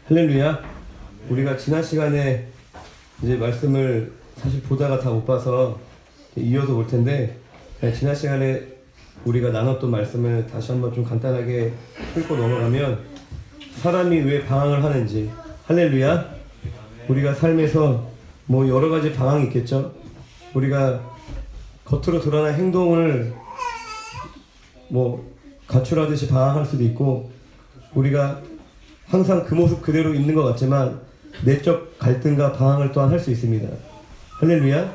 할렐루야. 우리가 지난 시간에 이제 말씀을 사실 보다가 다 못 봐서 이어서 볼 텐데, 지난 시간에 우리가 나눴던 말씀을 다시 한번 좀 간단하게 훑고 넘어가면, 사람이 왜 방황을 하는지. 할렐루야. 우리가 삶에서 뭐 여러 가지 방황이 있겠죠. 우리가 겉으로 드러난 행동을 뭐 갖추라듯이 방황할 수도 있고, 우리가 항상 그 모습 그대로 있는 것 같지만 내적 갈등과 방황을 또한 할 수 있습니다. 할렐루야.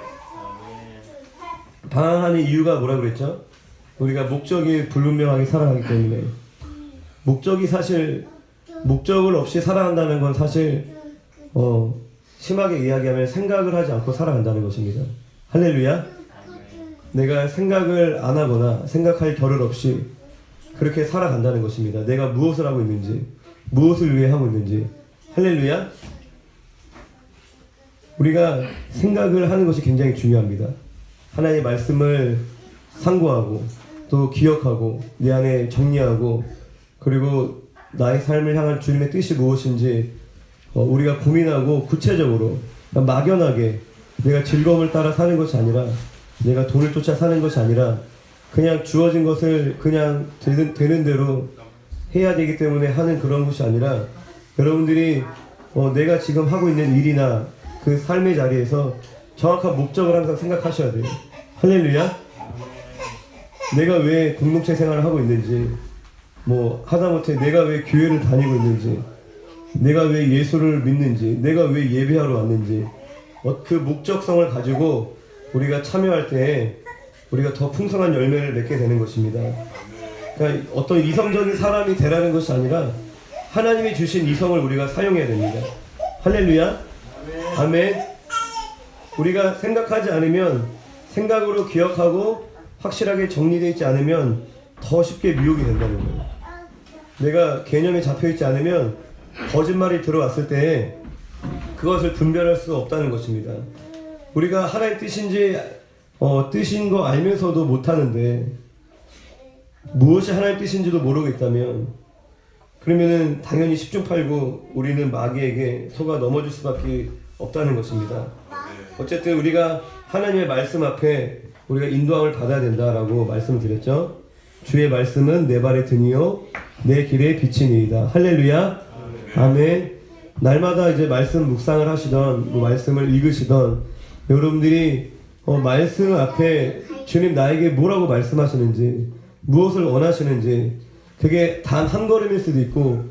방황하는 이유가 뭐라고 그랬죠? 우리가 목적이 불분명하게 살아가기 때문에. 목적을 없이 살아간다는 건 사실 심하게 이야기하면 생각을 하지 않고 살아간다는 것입니다. 할렐루야. 내가 생각을 안 하거나 생각할 겨를 없이 그렇게 살아간다는 것입니다. 내가 무엇을 하고 있는지, 무엇을 위해 하고 있는지. 할렐루야. 우리가 생각을 하는 것이 굉장히 중요합니다. 하나님의 말씀을 상고하고 또 기억하고 내 안에 정리하고, 그리고 나의 삶을 향한 주님의 뜻이 무엇인지 우리가 고민하고 구체적으로, 막연하게 내가 즐거움을 따라 사는 것이 아니라, 내가 돈을 쫓아 사는 것이 아니라, 그냥 주어진 것을 그냥 되는 대로 해야 되기 때문에 하는 그런 것이 아니라, 여러분들이 내가 지금 하고 있는 일이나 그 삶의 자리에서 정확한 목적을 항상 생각하셔야 돼요. 할렐루야. 내가 왜 공동체 생활을 하고 있는지, 뭐 하다못해 내가 왜 교회를 다니고 있는지, 내가 왜 예수를 믿는지, 내가 왜 예배하러 왔는지, 그 목적성을 가지고 우리가 참여할 때 우리가 더 풍성한 열매를 맺게 되는 것입니다. 그러니까 어떤 이성적인 사람이 되라는 것이 아니라 하나님이 주신 이성을 우리가 사용해야 됩니다. 할렐루야. 아멘. 우리가 생각하지 않으면, 생각으로 기억하고 확실하게 정리되어 있지 않으면 더 쉽게 미혹이 된다는 거예요. 내가 개념에 잡혀있지 않으면 거짓말이 들어왔을 때 그것을 분별할 수 없다는 것입니다. 우리가 하나님 뜻인 거 알면서도 못하는데, 무엇이 하나님 뜻인지도 모르고 있다면, 그러면은 당연히 10중 8구 우리는 마귀에게 속아 넘어질 수밖에 없다는 것입니다. 어쨌든 우리가 하나님의 말씀 앞에 우리가 인도함을 받아야 된다라고 말씀을 드렸죠. 주의 말씀은 내 발의 등이요 내 길의 빛이니이다. 할렐루야. 아멘. 날마다 이제 말씀 묵상을 하시던, 말씀을 읽으시던 여러분들이 말씀 앞에 주님 나에게 뭐라고 말씀하시는지, 무엇을 원하시는지, 그게 단 한 걸음일 수도 있고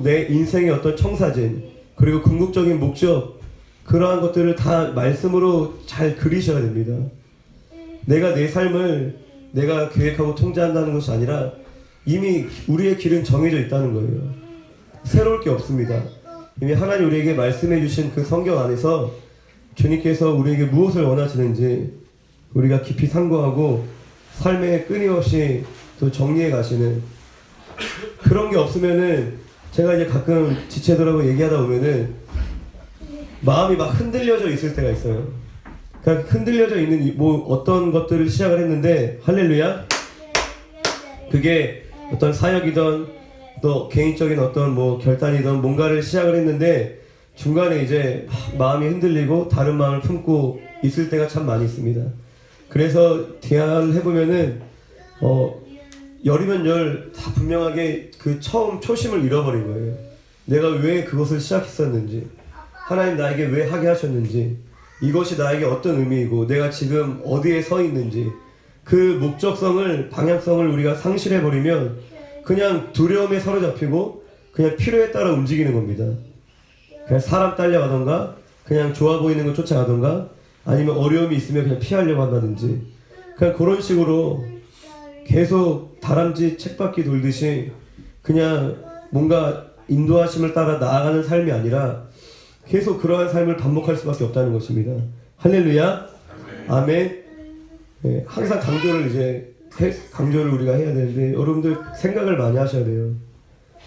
내 인생의 어떤 청사진, 그리고 궁극적인 목적, 그러한 것들을 다 말씀으로 잘 그리셔야 됩니다. 내가 내 삶을 내가 계획하고 통제한다는 것이 아니라 이미 우리의 길은 정해져 있다는 거예요. 새로울 게 없습니다. 이미 하나님 우리에게 말씀해 주신 그 성경 안에서 주님께서 우리에게 무엇을 원하시는지 우리가 깊이 상고하고 삶에 끊임없이 또 정리해 가시는, 그런 게 없으면은, 제가 이제 가끔 지체들하고 얘기하다 보면은 마음이 막 흔들려져 있을 때가 있어요. 그러니까 흔들려져 있는 뭐 어떤 것들을 시작을 했는데, 할렐루야. 그게 어떤 사역이든 또 개인적인 어떤 뭐 결단이든 뭔가를 시작을 했는데 중간에 이제 마음이 흔들리고 다른 마음을 품고 있을 때가 참 많이 있습니다. 그래서 대화를 해보면은 열이면 열 다 분명하게 그 처음 초심을 잃어버린 거예요. 내가 왜 그것을 시작했었는지, 하나님 나에게 왜 하게 하셨는지, 이것이 나에게 어떤 의미이고 내가 지금 어디에 서 있는지, 그 목적성을, 방향성을 우리가 상실해버리면 그냥 두려움에 사로잡히고 그냥 필요에 따라 움직이는 겁니다. 그냥 사람 딸려가던가, 그냥 좋아 보이는 걸 쫓아가던가, 아니면 어려움이 있으면 그냥 피하려고 한다든지, 그냥 그런 식으로 계속 다람쥐 쳇바퀴 돌듯이 그냥 뭔가 인도하심을 따라 나아가는 삶이 아니라 계속 그러한 삶을 반복할 수밖에 없다는 것입니다. 할렐루야. 아멘. 네, 항상 강조를 우리가 해야 되는데, 여러분들 생각을 많이 하셔야 돼요.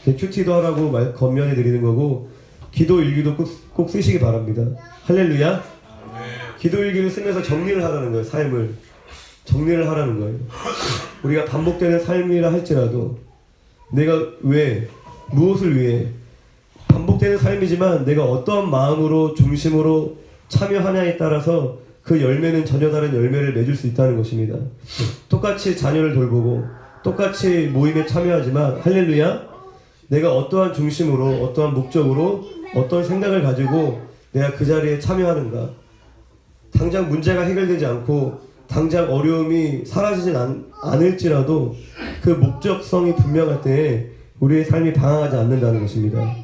큐티도 하라고 권면해 드리는 거고, 기도 일기도 꼭 쓰시기 바랍니다. 할렐루야. 기도 일기를 쓰면서 정리를 하라는 거예요. 삶을 정리를 하라는 거예요. 우리가 반복되는 삶이라 할지라도 내가 왜, 무엇을 위해 반복되는 삶이지만 내가 어떠한 마음으로 중심으로 참여하냐에 따라서 그 열매는 전혀 다른 열매를 맺을 수 있다는 것입니다. 똑같이 자녀를 돌보고 똑같이 모임에 참여하지만 할렐루야, 내가 어떠한 중심으로 어떠한 목적으로 어떤 생각을 가지고 내가 그 자리에 참여하는가. 당장 문제가 해결되지 않고 당장 어려움이 사라지진 않을지라도 그 목적성이 분명할 때 우리의 삶이 방황하지 않는다는 것입니다.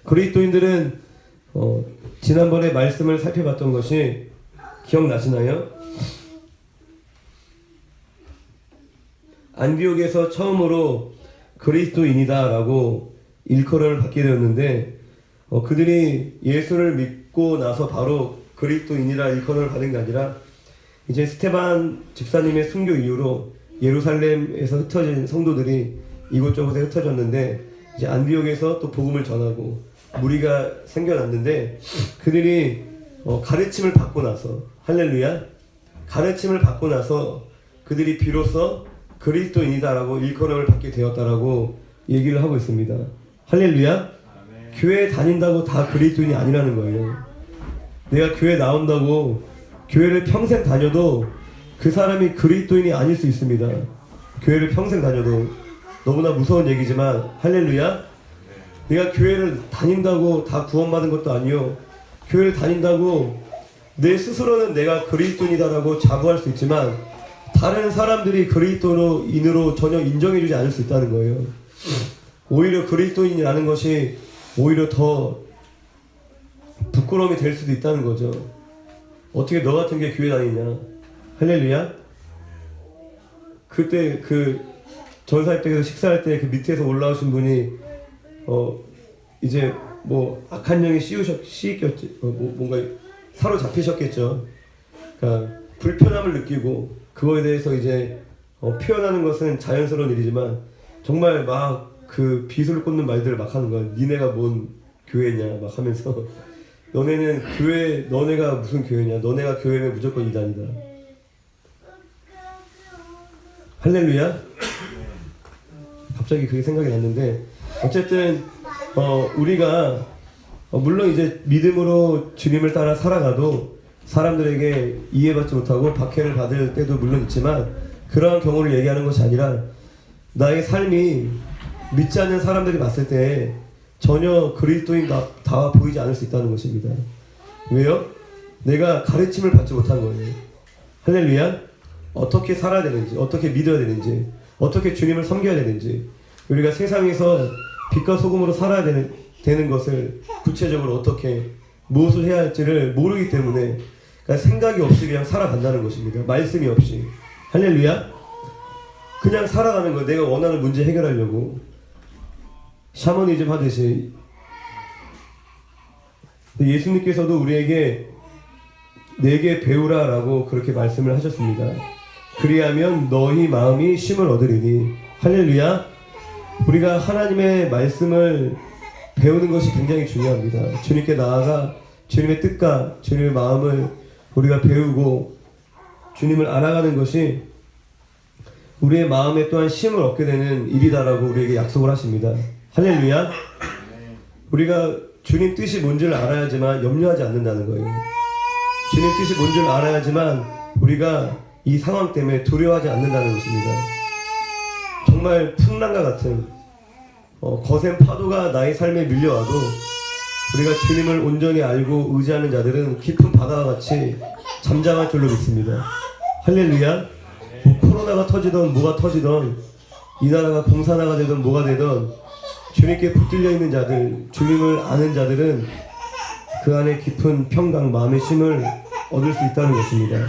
그리스도인들은 지난번에 말씀을 살펴봤던 것이 기억나시나요? 안디옥에서 처음으로 그리스도인이다 라고 일컬음을 받게 되었는데 그들이 예수를 믿고 나서 바로 그리스도인이라 일컬음을 받은 게 아니라 이제 스테반 집사님의 순교 이후로 예루살렘에서 흩어진 성도들이 이곳저곳에 흩어졌는데 이제 안디옥에서 또 복음을 전하고 무리가 생겨났는데 그들이 가르침을 받고 나서 할렐루야, 가르침을 받고 나서 그들이 비로소 그리스도인이다라고 일컬음을 받게 되었다라고 얘기를 하고 있습니다. 할렐루야. 아멘. 교회에 다닌다고 다 그리스도인이 아니라는 거예요. 내가 교회 나온다고 교회를 평생 다녀도 그 사람이 그리스도인이 아닐 수 있습니다. 교회를 평생 다녀도 너무나 무서운 얘기지만 할렐루야. 내가 교회를 다닌다고 다 구원받은 것도 아니요, 교회를 다닌다고 내 스스로는 내가 그리스도인이다라고 자부할 수 있지만 다른 사람들이 그리스도인으로 전혀 인정해주지 않을 수 있다는 거예요. 오히려 그리스도인이라는 것이 오히려 더 부끄러움이 될 수도 있다는 거죠. 어떻게 너 같은 게 교회 다니냐. 할렐루야. 그때 그 전사입댁에서 식사할 때 그 밑에서 올라오신 분이 이제 뭐 악한 영이 씌이겠지, 뭔가 사로잡히셨겠죠. 그러니까 불편함을 느끼고 그거에 대해서 이제 표현하는 것은 자연스러운 일이지만 정말 막 그 비수를 꽂는 말들을 막 하는 거야. 니네가 뭔 교회냐 막 하면서 너네는 교회, 너네가 무슨 교회냐, 너네가 교회면 무조건 이단이다. 할렐루야. 갑자기 그게 생각이 났는데 어쨌든 우리가 물론 이제 믿음으로 주님을 따라 살아가도 사람들에게 이해받지 못하고 박해를 받을 때도 물론 있지만 그러한 경우를 얘기하는 것이 아니라 나의 삶이 믿지 않는 사람들이 봤을 때 전혀 그리스도인다워 보이지 않을 수 있다는 것입니다. 왜요? 내가 가르침을 받지 못한 거예요. 할렐루야. 어떻게 살아야 되는지, 어떻게 믿어야 되는지, 어떻게 주님을 섬겨야 되는지, 우리가 세상에서 빛과 소금으로 살아야 되는 것을 구체적으로 어떻게 무엇을 해야 할지를 모르기 때문에 그러니까 생각이 없이 그냥 살아간다는 것입니다. 말씀이 없이. 할렐루야. 그냥 살아가는 거예요. 내가 원하는 문제 해결하려고. 샤머니즘 하듯이. 예수님께서도 우리에게 내게 배우라 라고 그렇게 말씀을 하셨습니다. 그리하면 너희 마음이 쉼을 얻으리니. 할렐루야. 우리가 하나님의 말씀을 배우는 것이 굉장히 중요합니다. 주님께 나아가 주님의 뜻과 주님의 마음을 우리가 배우고 주님을 알아가는 것이 우리의 마음에 또한 쉼을 얻게 되는 일이다라고 우리에게 약속을 하십니다. 할렐루야. 우리가 주님 뜻이 뭔지를 알아야지만 염려하지 않는다는 거예요. 주님 뜻이 뭔지를 알아야지만 우리가 이 상황 때문에 두려워하지 않는다는 것입니다. 정말 풍랑과 같은 거센 파도가 나의 삶에 밀려와도 우리가 주님을 온전히 알고 의지하는 자들은 깊은 바다와 같이 잠잠할 줄로 믿습니다. 할렐루야. 뭐 코로나가 터지던 뭐가 터지던 이 나라가 공산화가 되던 뭐가 되던 주님께 붙들려 있는 자들, 주님을 아는 자들은 그 안에 깊은 평강, 마음의 쉼을 얻을 수 있다는 것입니다.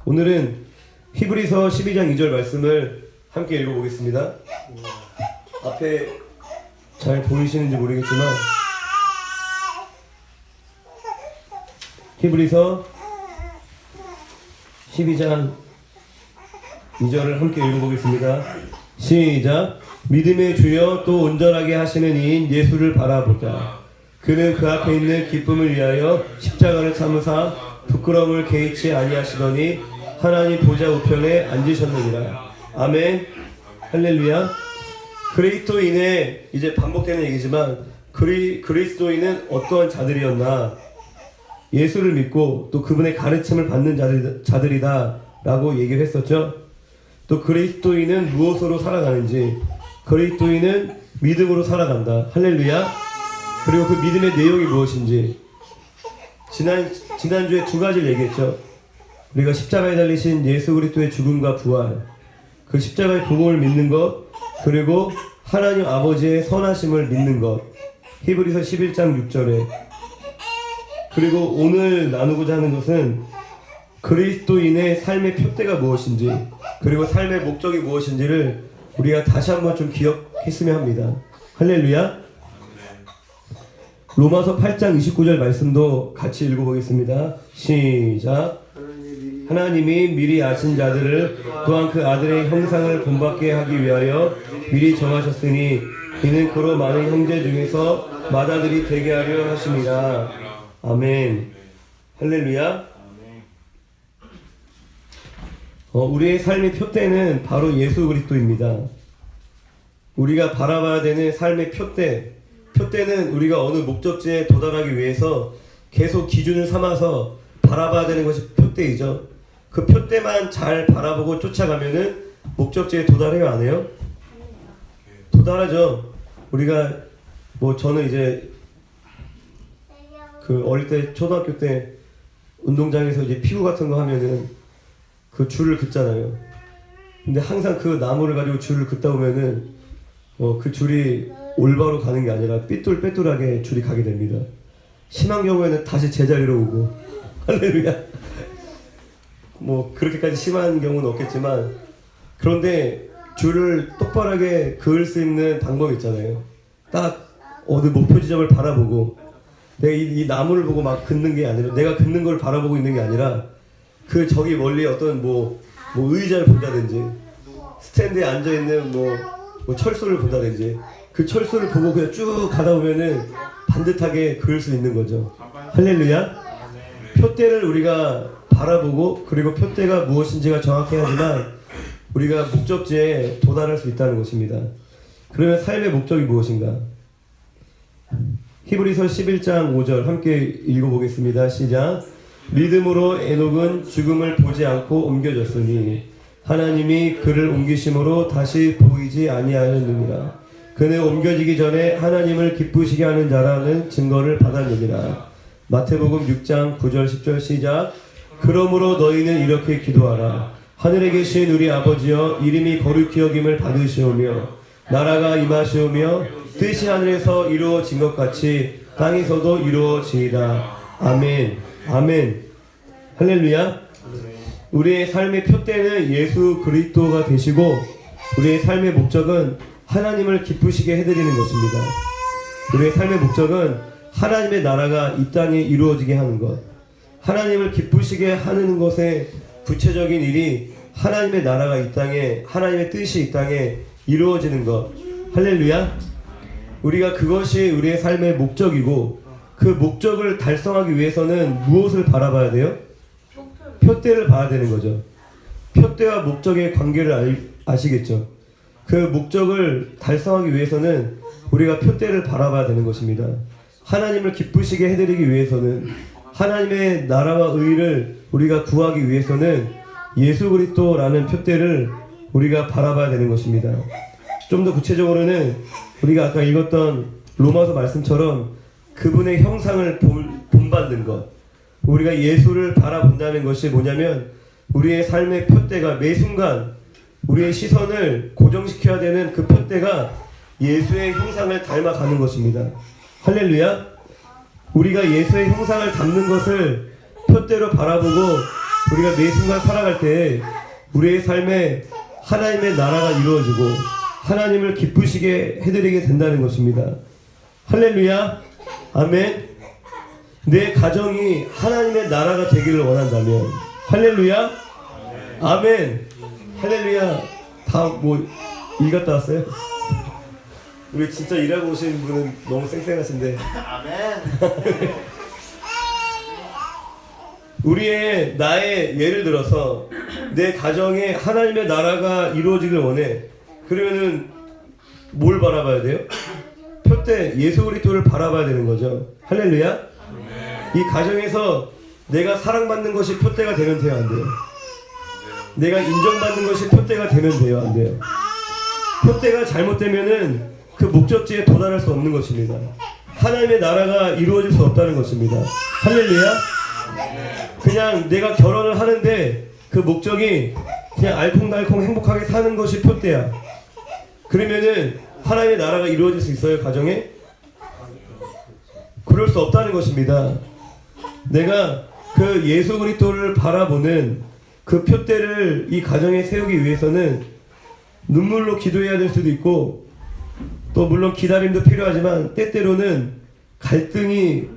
오늘은 히브리서 12장 2절 말씀을 함께 읽어보겠습니다. 앞에 잘 보이시는지 모르겠지만 히브리서 12장 2절을 함께 읽어보겠습니다. 시작. 믿음의 주여 또 온전하게 하시는 이인 예수를 바라보자. 그는 그 앞에 있는 기쁨을 위하여 십자가를 참으사 부끄러움을 개의치 아니하시더니 하나님 보좌 우편에 앉으셨느니라. 아멘. 할렐루야. 그리스도인의 이제 반복되는 얘기지만 그리스도인은 어떠한 자들이었나? 예수를 믿고 또 그분의 가르침을 받는 자들이다 라고 얘기를 했었죠. 또 그리스도인은 무엇으로 살아가는지, 그리스도인은 믿음으로 살아간다. 할렐루야. 그리고 그 믿음의 내용이 무엇인지, 지난주에 두 가지를 얘기했죠. 우리가 십자가에 달리신 예수 그리스도의 죽음과 부활, 그 십자가의 복음을 믿는 것, 그리고 하나님 아버지의 선하심을 믿는 것. 히브리서 11장 6절에. 그리고 오늘 나누고자 하는 것은 그리스도인의 삶의 표대가 무엇인지, 그리고 삶의 목적이 무엇인지를 우리가 다시 한번 좀 기억했으면 합니다. 할렐루야. 로마서 8장 29절 말씀도 같이 읽어보겠습니다. 시작. 하나님이 미리 아신 자들을 또한 그 아들의 형상을 본받게 하기 위하여 미리 정하셨으니 이는 그로 많은 형제 중에서 맏아들이 되게 하려 하심이라. 아멘. 할렐루야. 우리의 삶의 표대는 바로 예수 그리스도입니다. 우리가 바라봐야 되는 삶의 표대는 우리가 어느 목적지에 도달하기 위해서 계속 기준을 삼아서 바라봐야 되는 것이 표대이죠. 그 표대만 잘 바라보고 쫓아가면은 목적지에 도달해요, 안 해요? 도달하죠. 우리가 저는 이제 그 어릴 때 초등학교 때 운동장에서 이제 피구 같은 거 하면은 그 줄을 긋잖아요. 근데 항상 그 나무를 가지고 줄을 긋다 보면은 그 줄이 올바로 가는 게 아니라 삐뚤빼뚤하게 줄이 가게 됩니다. 심한 경우에는 다시 제자리로 오고. 할렐루야. 그렇게까지 심한 경우는 없겠지만, 그런데 줄을 똑바르게 그을 수 있는 방법이 있잖아요. 딱 어느 목표 지점을 바라보고, 내가 이 나무를 보고 막 긋는 게 아니라, 내가 긋는 걸 바라보고 있는 게 아니라, 그 저기 멀리 어떤 의자를 본다든지, 스탠드에 앉아있는 철소를 본다든지, 그 철소를 보고 그냥 쭉 가다 보면은 반듯하게 그을 수 있는 거죠. 할렐루야. 표대를 우리가 바라보고, 그리고 표대가 무엇인지가 정확해야지만 우리가 목적지에 도달할 수 있다는 것입니다. 그러면 삶의 목적이 무엇인가? 히브리서 11장 5절 함께 읽어보겠습니다. 시작. 믿음으로 에녹은 죽음을 보지 않고 옮겨졌으니 하나님이 그를 옮기심으로 다시 보이지 아니하였느니라. 그는 옮겨지기 전에 하나님을 기쁘시게 하는 자라는 증거를 받았느니라. 마태복음 6장 9절 10절 시작. 그러므로 너희는 이렇게 기도하라. 하늘에 계신 우리 아버지여, 이름이 거룩히 여김을 받으시오며 나라가 임하시오며 뜻이 하늘에서 이루어진 것 같이 땅에서도 이루어지이다. 아멘. 아멘. 할렐루야. 우리의 삶의 표대는 예수 그리스도가 되시고, 우리의 삶의 목적은 하나님을 기쁘시게 해드리는 것입니다. 우리의 삶의 목적은 하나님의 나라가 이 땅에 이루어지게 하는 것, 하나님을 기쁘시게 하는 것의 구체적인 일이 하나님의 나라가 이 땅에, 하나님의 뜻이 이 땅에 이루어지는 것. 할렐루야. 우리가 그것이 우리의 삶의 목적이고, 그 목적을 달성하기 위해서는 무엇을 바라봐야 돼요? 표대를 봐야 되는 거죠. 표대와 목적의 관계를 아시겠죠? 그 목적을 달성하기 위해서는 우리가 표대를 바라봐야 되는 것입니다. 하나님을 기쁘시게 해드리기 위해서는, 하나님의 나라와 의를 우리가 구하기 위해서는 예수 그리스도라는 표대를 우리가 바라봐야 되는 것입니다. 좀 더 구체적으로는 우리가 아까 읽었던 로마서 말씀처럼 그분의 형상을 본받는 것, 우리가 예수를 바라본다는 것이 뭐냐면, 우리의 삶의 표대가 매 순간 우리의 시선을 고정시켜야 되는 그 표대가 예수의 형상을 닮아가는 것입니다. 할렐루야. 우리가 예수의 형상을 닮는 것을 표대로 바라보고 우리가 매 순간 살아갈 때 우리의 삶에 하나님의 나라가 이루어지고 하나님을 기쁘시게 해드리게 된다는 것입니다. 할렐루야. 아멘. 내 가정이 하나님의 나라가 되기를 원한다면, 할렐루야. 아멘. 할렐루야. 다 일 갔다 왔어요? 우리 진짜 일하고 오신 분은 너무 쌩쌩하신데. 아멘. 나의 예를 들어서 내 가정에 하나님의 나라가 이루어지길 원해. 그러면은 뭘 바라봐야 돼요? 표대 예수 그리스도를 바라봐야 되는 거죠. 할렐루야. 이 가정에서 내가 사랑받는 것이 표대가 되면 돼요, 안 돼요? 내가 인정받는 것이 표대가 되면 돼요, 안 돼요? 표대가 잘못되면은 그 목적지에 도달할 수 없는 것입니다. 하나님의 나라가 이루어질 수 없다는 것입니다. 할렐루야. 그냥 내가 결혼을 하는데 그 목적이 그냥 알콩달콩 행복하게 사는 것이 표대야. 그러면은 하나님의 나라가 이루어질 수 있어요, 가정에? 그럴 수 없다는 것입니다. 내가 그 예수 그리스도를 바라보는 그 표대를 이 가정에 세우기 위해서는 눈물로 기도해야 될 수도 있고, 또 물론 기다림도 필요하지만 때때로는 갈등이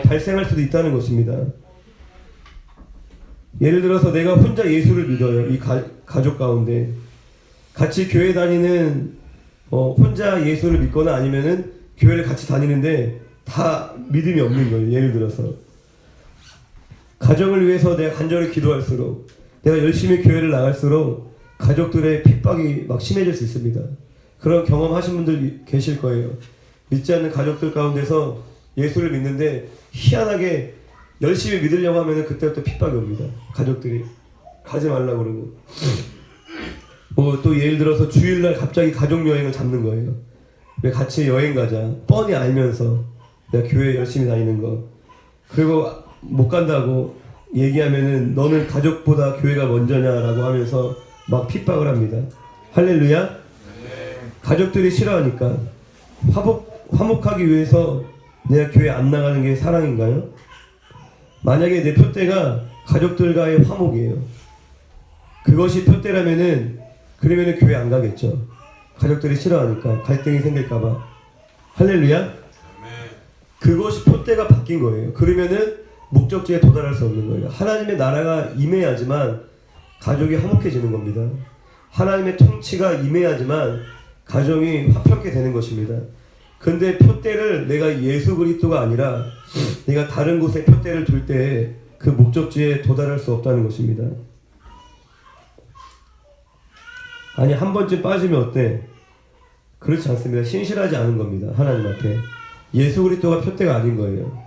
발생할 수도 있다는 것입니다. 예를 들어서 내가 혼자 예수를 믿어요. 이 가족 가운데 같이 교회 다니는 혼자 예수를 믿거나 아니면은 교회를 같이 다니는데 다 믿음이 없는 거예요. 예를 들어서 가정을 위해서 내가 간절히 기도할수록, 내가 열심히 교회를 나갈수록 가족들의 핍박이 막 심해질 수 있습니다. 그런 경험하신 분들 계실 거예요. 믿지 않는 가족들 가운데서 예수를 믿는데 희한하게 열심히 믿으려고 하면 그때부터 핍박이 옵니다. 가족들이 가지 말라고 그러고, 뭐 또 예를 들어서 주일날 갑자기 가족 여행을 잡는 거예요. 왜 같이 여행 가자 뻔히 알면서 내가 교회 열심히 다니는 거, 그리고 못 간다고 얘기하면은 너는 가족보다 교회가 먼저냐라고 하면서 막 핍박을 합니다. 할렐루야. 가족들이 싫어하니까. 화목하기 위해서 내가 교회 안 나가는 게 사랑인가요? 만약에 내 표대가 가족들과의 화목이에요. 그것이 표대라면은 그러면은 교회 안 가겠죠. 가족들이 싫어하니까, 갈등이 생길까봐. 할렐루야. 그것이 표대가 바뀐 거예요. 그러면은 목적지에 도달할 수 없는 거예요. 하나님의 나라가 임해야지만 가족이 화목해지는 겁니다. 하나님의 통치가 임해야지만 가정이 화평케 되는 것입니다. 근데 표대를 내가 예수 그리스도가 아니라 내가 다른 곳에 표대를 둘 때 그 목적지에 도달할 수 없다는 것입니다. 아니, 한 번쯤 빠지면 어때? 그렇지 않습니다. 신실하지 않은 겁니다. 하나님 앞에. 예수 그리스도가 표대가 아닌 거예요.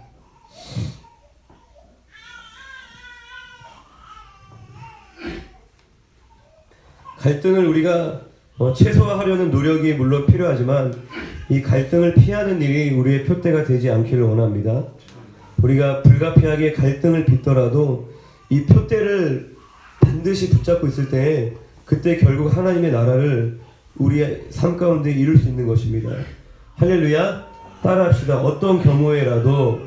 갈등을 우리가 최소화하려는 노력이 물론 필요하지만 이 갈등을 피하는 일이 우리의 표대가 되지 않기를 원합니다. 우리가 불가피하게 갈등을 빚더라도 이 표대를 반드시 붙잡고 있을 때 그때 결국 하나님의 나라를 우리의 삶 가운데 이룰 수 있는 것입니다. 할렐루야. 따라합시다. 어떤 경우에라도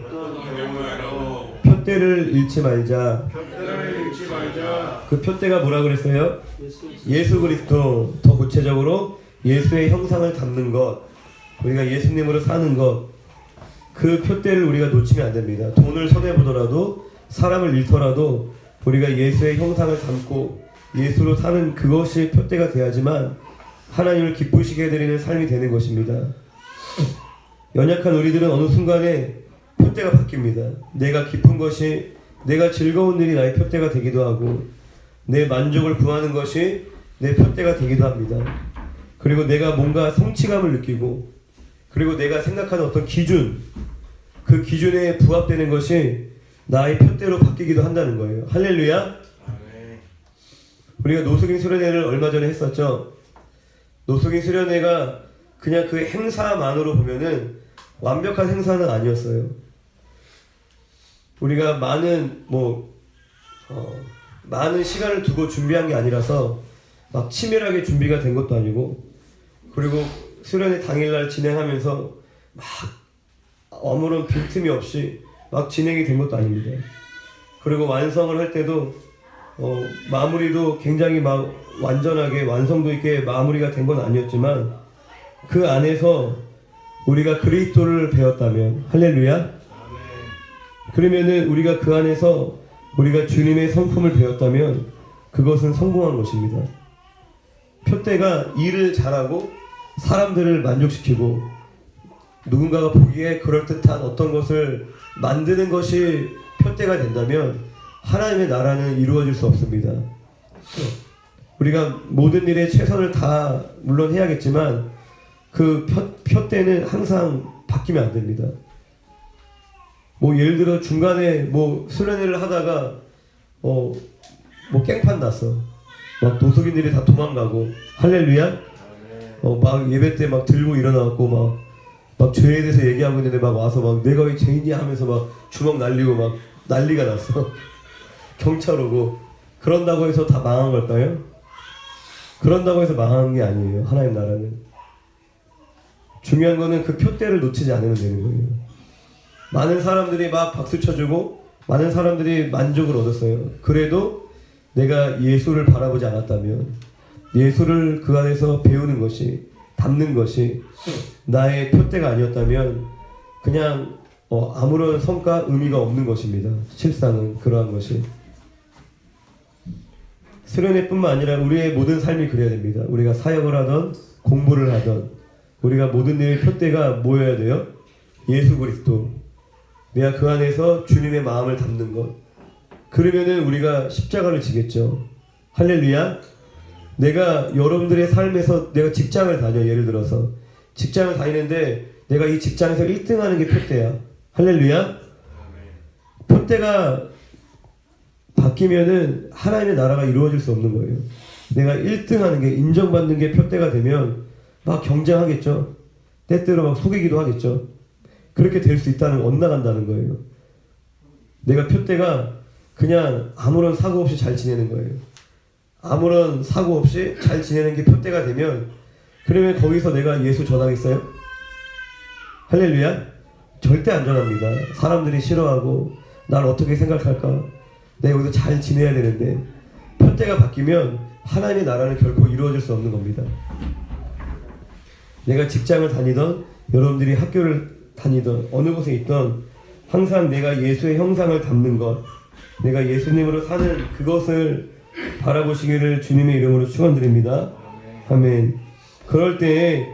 표대를 잃지 말자. 그 표대가 뭐라 그랬어요? 예수 그리스도. 더 구체적으로 예수의 형상을 담는 것, 우리가 예수님으로 사는 것, 그 표대를 우리가 놓치면 안 됩니다. 돈을 손해보더라도, 사람을 잃더라도 우리가 예수의 형상을 담고 예수로 사는 그것이 표대가 돼야지만 하나님을 기쁘시게 해드리는 삶이 되는 것입니다. 연약한 우리들은 어느 순간에 표대가 바뀝니다. 내가 기쁜 것이, 내가 즐거운 일이 나의 표대가 되기도 하고, 내 만족을 구하는 것이 내 표대가 되기도 합니다. 그리고 내가 뭔가 성취감을 느끼고, 그리고 내가 생각하는 어떤 기준, 그 기준에 부합되는 것이 나의 표대로 바뀌기도 한다는 거예요. 할렐루야. 우리가 노숙인 수련회를 얼마 전에 했었죠. 노숙인 수련회가 그냥 그 행사만으로 보면은 완벽한 행사는 아니었어요. 우리가 많은 시간을 두고 준비한 게 아니라서 막 치밀하게 준비가 된 것도 아니고, 그리고 수련회 당일날 진행하면서 막 아무런 빈틈이 없이 막 진행이 된 것도 아닙니다. 그리고 완성을 할 때도 마무리도 굉장히 막 완전하게 완성도 있게 마무리가 된 건 아니었지만, 그 안에서 우리가 그리스도를 배웠다면, 할렐루야. 그러면은 우리가 그 안에서 우리가 주님의 성품을 배웠다면 그것은 성공한 것입니다. 표대가 일을 잘하고 사람들을 만족시키고 누군가가 보기에 그럴듯한 어떤 것을 만드는 것이 표대가 된다면 하나님의 나라는 이루어질 수 없습니다. 우리가 모든 일에 최선을 다 물론 해야겠지만 그 푯대는 항상 바뀌면 안 됩니다. 뭐 예를 들어 중간에 뭐 수련회를 하다가 뭐 깽판 났어. 막 도석인들이 다 도망가고 할렐루야. 막 예배 때 막 들고 일어나갖고 막 죄에 대해서 얘기하고 있는데 막 와서 막 내가 왜 죄인이야 하면서 막 주먹 날리고 막 난리가 났어. 경찰 오고. 그런다고 해서 다 망한 걸까요? 그런다고 해서 망한 게 아니에요. 하나님 나라는. 중요한 거는 그 푯대를 놓치지 않으면 되는 거예요. 많은 사람들이 막 박수 쳐주고 많은 사람들이 만족을 얻었어요. 그래도 내가 예수를 바라보지 않았다면, 예수를 그 안에서 배우는 것이, 담는 것이 나의 푯대가 아니었다면 그냥 아무런 성과, 의미가 없는 것입니다. 실상은 그러한 것이. 수련회뿐만 아니라 우리의 모든 삶이 그래야 됩니다. 우리가 사역을 하던 공부를 하던 우리가 모든 일의 푯대가 뭐여야 돼요? 예수 그리스도. 내가 그 안에서 주님의 마음을 담는 것. 그러면은 우리가 십자가를 지겠죠. 할렐루야. 내가 여러분들의 삶에서 내가 직장을 다녀. 예를 들어서 직장을 다니는데 내가 이 직장에서 1등 하는 게 푯대야. 할렐루야. 푯대가 바뀌면은 하나님의 나라가 이루어질 수 없는 거예요. 내가 1등 하는 게, 인정받는 게 푯대가 되면 막 경쟁하겠죠. 때때로 막 속이기도 하겠죠. 그렇게 될 수 있다는, 엇나간다는 거예요. 내가 푯대가 그냥 아무런 사고 없이 잘 지내는 거예요. 아무런 사고 없이 잘 지내는 게 푯대가 되면, 그러면 거기서 내가 예수 전하겠어요? 할렐루야? 절대 안 전합니다. 사람들이 싫어하고 날 어떻게 생각할까? 내가 여기서 잘 지내야 되는데, 푯대가 바뀌면 하나님의 나라는 결코 이루어질 수 없는 겁니다. 내가 직장을 다니던, 여러분들이 학교를 다니던, 어느 곳에 있던, 항상 내가 예수의 형상을 담는 것, 내가 예수님으로 사는 그것을 바라보시기를 주님의 이름으로 축원드립니다. 아멘. 그럴 때에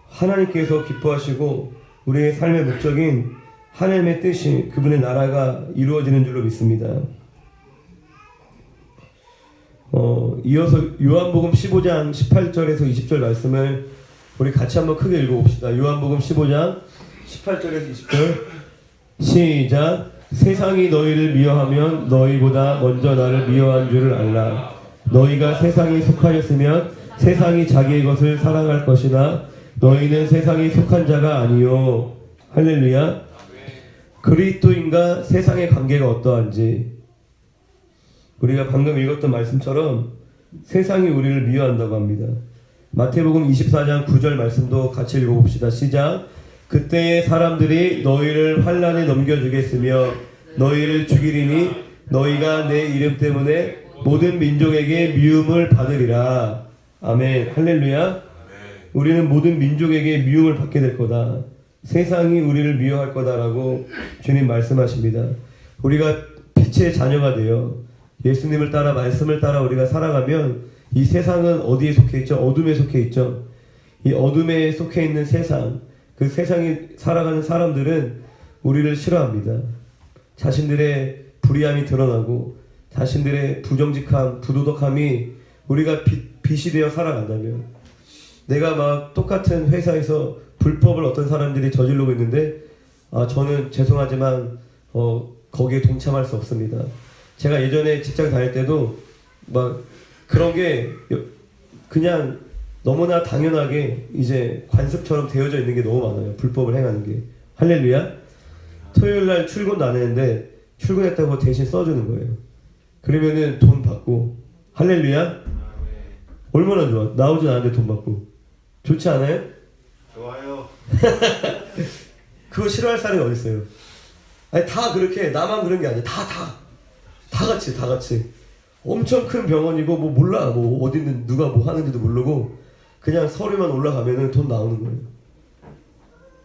하나님께서 기뻐하시고 우리의 삶의 목적인 하나님의 뜻이, 그분의 나라가 이루어지는 줄로 믿습니다. 이어서 요한복음 15장 18절에서 20절 말씀을 우리 같이 한번 크게 읽어봅시다. 요한복음 15장 18절에서 20절 시작. 세상이 너희를 미워하면 너희보다 먼저 나를 미워한 줄을 알라. 너희가 세상에 속하였으면 세상이 자기의 것을 사랑할 것이나 너희는 세상에 속한 자가 아니요. 할렐루야. 그리스도인과 세상의 관계가 어떠한지, 우리가 방금 읽었던 말씀처럼 세상이 우리를 미워한다고 합니다. 마태복음 24장 9절 말씀도 같이 읽어봅시다. 시작. 그때의 사람들이 너희를 환난에 넘겨주겠으며 너희를 죽이리니 너희가 내 이름 때문에 모든 민족에게 미움을 받으리라. 아멘. 할렐루야. 우리는 모든 민족에게 미움을 받게 될 거다. 세상이 우리를 미워할 거다라고 주님 말씀하십니다. 우리가 빛의 자녀가 되어 예수님을 따라, 말씀을 따라 우리가 살아가면 이 세상은 어디에 속해 있죠? 어둠에 속해 있죠. 이 어둠에 속해 있는 세상, 그 세상에 살아가는 사람들은 우리를 싫어합니다. 자신들의 불의함이 드러나고 자신들의 부정직함, 부도덕함이 우리가 빛이 되어 살아간다면, 내가 막 똑같은 회사에서 불법을 어떤 사람들이 저지르고 있는데 저는 죄송하지만 거기에 동참할 수 없습니다. 제가 예전에 직장 다닐 때도 막 그런 게 그냥 너무나 당연하게 이제 관습처럼 되어져 있는 게 너무 많아요. 불법을 행하는 게. 할렐루야. 토요일날 출근도 안 했는데 출근했다고 대신 써주는 거예요. 그러면은 돈 받고. 할렐루야. 얼마나 좋아. 나오진 않는데 돈 받고. 좋지 않아요? 좋아요. 그거 싫어할 사람이 어디 있어요? 아니 다 그렇게, 나만 그런 게 아니야. 다 같이 엄청 큰 병원이고 뭐 몰라, 뭐 어디 있는 누가 뭐 하는지도 모르고 그냥 서류만 올라가면은 돈 나오는 거예요.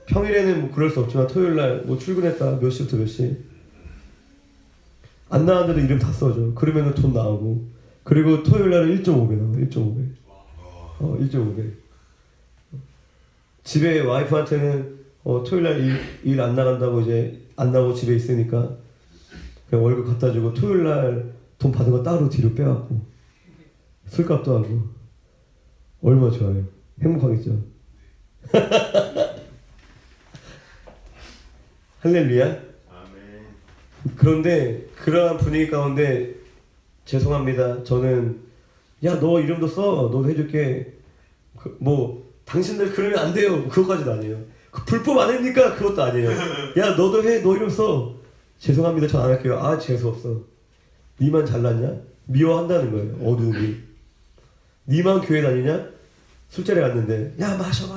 평일에는 뭐 그럴 수 없지만 토요일날 뭐 출근했다, 몇 시부터 몇 시 안 나왔는데도 이름 다 써줘. 그러면은 돈 나오고. 그리고 토요일날은 1.5배 나와. 1.5배. 1.5배. 집에 와이프한테는 토요일날 일 안 나간다고 이제 안 나오고 집에 있으니까 그냥 월급 갖다 주고, 토요일날 돈 받은 거 따로 뒤로 빼갖고 술값도 하고. 얼마나 좋아요. 행복하겠죠. 할렐루야. 아멘. 그런데 그러한 분위기 가운데 죄송합니다. 저는 야 너 이름도 써. 너도 해줄게. 뭐 당신들 그러면 안 돼요. 그것까지도 아니에요. 그 불법 아닙니까? 그것도 아니에요. 야 너도 해. 너 이름 써. 죄송합니다. 전 안 할게요. 아 재수없어. 니만 잘났냐? 미워한다는 거예요. 어두움이. 니만 교회 다니냐? 술자리 갔는데 야 마셔.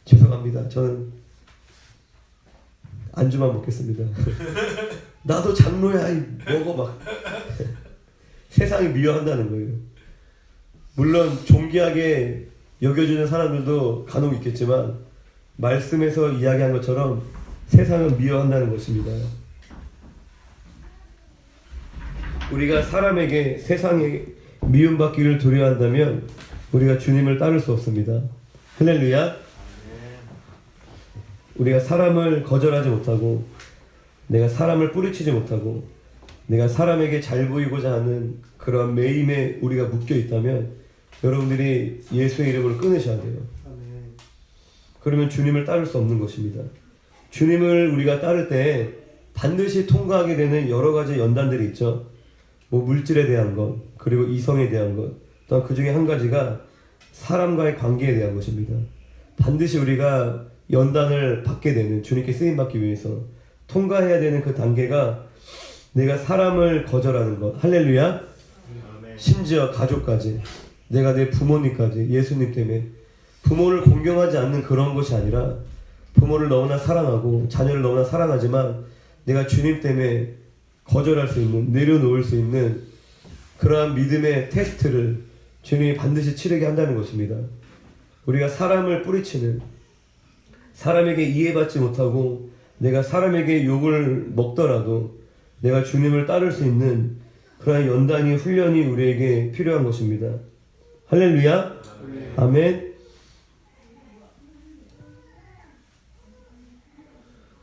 죄송합니다. 저는 안주만 먹겠습니다. 나도 장로야. 먹어 막. 세상이 미워한다는 거예요. 물론 존귀하게 여겨주는 사람들도 간혹 있겠지만 말씀에서 이야기한 것처럼 세상은 미워한다는 것입니다. 우리가 사람에게 세상에 미움받기를 두려워한다면 우리가 주님을 따를 수 없습니다. 할렐루야. 우리가 사람을 거절하지 못하고 내가 사람을 뿌리치지 못하고 내가 사람에게 잘 보이고자 하는 그런 매임에 우리가 묶여 있다면 여러분들이 예수의 이름으로 끊으셔야 돼요. 그러면 주님을 따를 수 없는 것입니다. 주님을 우리가 따를 때 반드시 통과하게 되는 여러 가지 연단들이 있죠. 뭐 물질에 대한 것, 그리고 이성에 대한 것, 또한 그 중에 한 가지가 사람과의 관계에 대한 것입니다. 반드시 우리가 연단을 받게 되는, 주님께 쓰임받기 위해서 통과해야 되는 그 단계가 내가 사람을 거절하는 것. 할렐루야. 심지어 가족까지, 내가 내 부모님까지, 예수님 때문에 부모를 공경하지 않는 그런 것이 아니라 부모를 너무나 사랑하고 자녀를 너무나 사랑하지만 내가 주님 때문에 거절할 수 있는, 내려놓을 수 있는 그러한 믿음의 테스트를 주님이 반드시 치르게 한다는 것입니다. 우리가 사람을 뿌리치는, 사람에게 이해받지 못하고 내가 사람에게 욕을 먹더라도 내가 주님을 따를 수 있는 그러한 연단이, 훈련이 우리에게 필요한 것입니다. 할렐루야. 아멘.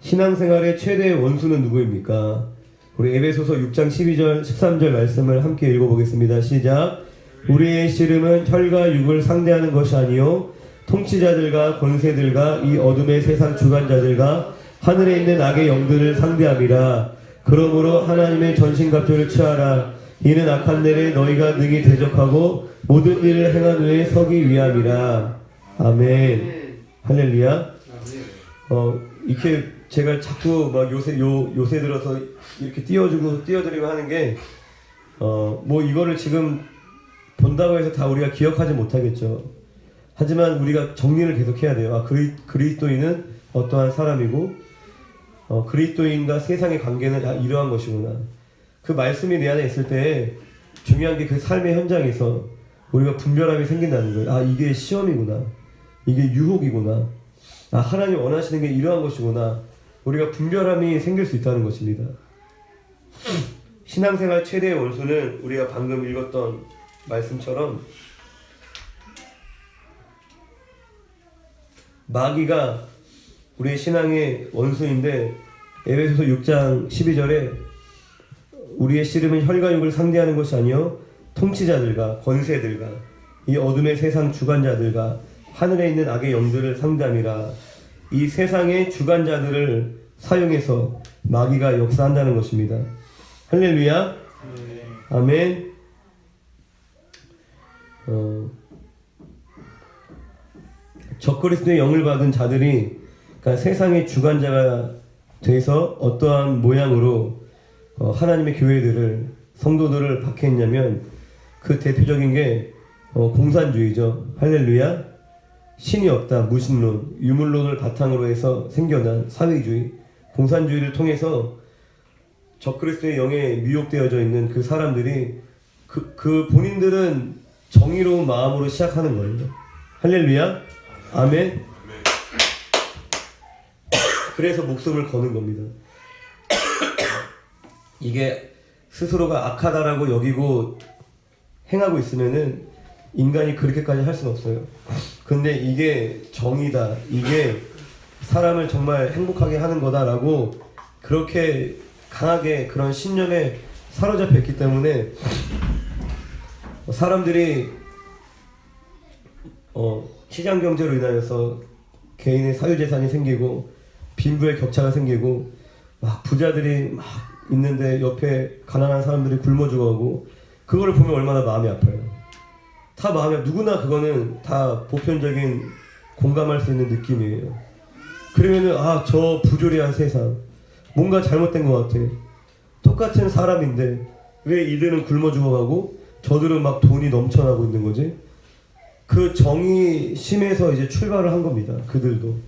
신앙생활의 최대의 원수는 누구입니까? 우리 에베소서 6장 12절 13절 말씀을 함께 읽어보겠습니다. 시작. 우리의 씨름은 혈과 육을 상대하는 것이 아니요 통치자들과 권세들과 이 어둠의 세상 주관자들과 하늘에 있는 악의 영들을 상대함이라. 그러므로 하나님의 전신갑주를 취하라. 이는 악한 날에 너희가 능히 대적하고 모든 일을 행한 후에 서기 위함이라. 아멘. 할렐루야. 이렇게 제가 자꾸 막 요새 들어서 이렇게 띄워드리고 하는 게 뭐 이거를 지금 본다고 해서 다 우리가 기억하지 못하겠죠. 하지만 우리가 정리를 계속해야 돼요. 아, 그리스도인은 어떠한 사람이고 그리스도인과 세상의 관계는 이러한 것이구나. 그 말씀이 내 안에 있을 때 중요한 게 그 삶의 현장에서 우리가 분별함이 생긴다는 거예요. 아, 이게 시험이구나. 이게 유혹이구나. 아, 하나님 원하시는 게 이러한 것이구나. 우리가 분별함이 생길 수 있다는 것입니다. 신앙생활 최대의 원수는 우리가 방금 읽었던 말씀처럼 마귀가 우리의 신앙의 원수인데 에베소서 6장 12절에 우리의 씨름은 혈과 육을 상대하는 것이 아니요 통치자들과 권세들과 이 어둠의 세상 주관자들과 하늘에 있는 악의 영들을 상대함이라. 이 세상의 주관자들을 사용해서 마귀가 역사한다는 것입니다. 할렐루야. 아멘. 적그리스도의 영을 받은 자들이, 그러니까 세상의 주관자가 돼서 어떠한 모양으로 하나님의 교회들을, 성도들을 박해했냐면 그 대표적인 게 공산주의죠. 할렐루야. 신이 없다, 무신론, 유물론을 바탕으로 해서 생겨난 사회주의, 공산주의를 통해서 적그리스도의 영에 미혹되어져 있는 그 사람들이 그 본인들은 정의로운 마음으로 시작하는 거예요. 할렐루야. 아멘. 그래서 목숨을 거는 겁니다. 이게 스스로가 악하다라고 여기고 행하고 있으면은 인간이 그렇게까지 할 수는 없어요. 근데 이게 정의다, 이게 사람을 정말 행복하게 하는 거다라고 그렇게 강하게 그런 신념에 사로잡혀 있기 때문에 사람들이 시장 경제로 인하여서 개인의 사유재산이 생기고 빈부의 격차가 생기고 막 부자들이 막 있는데 옆에 가난한 사람들이 굶어 죽어가고 그거를 보면 얼마나 마음이 아파요. 다 마음이 누구나 그거는 다 보편적인 공감할 수 있는 느낌이에요. 그러면은 저 부조리한 세상 뭔가 잘못된 것 같아. 똑같은 사람인데 왜 이들은 굶어 죽어가고 저들은 막 돈이 넘쳐나고 있는 거지? 그 정의심에서 이제 출발을 한 겁니다. 그들도.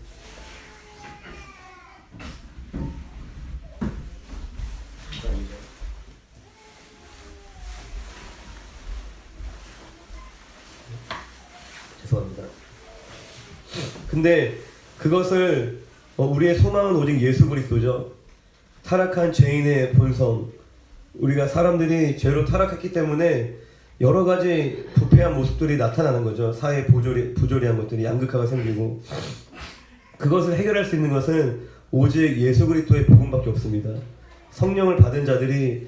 죄송합니다. 근데 그것을 우리의 소망은 오직 예수 그리스도죠. 타락한 죄인의 본성, 우리가 사람들이 죄로 타락했기 때문에 여러 가지 부패한 모습들이 나타나는 거죠. 사회 부조리한 것들이 양극화가 생기고 그것을 해결할 수 있는 것은 오직 예수 그리스도의 복음밖에 없습니다. 성령을 받은 자들이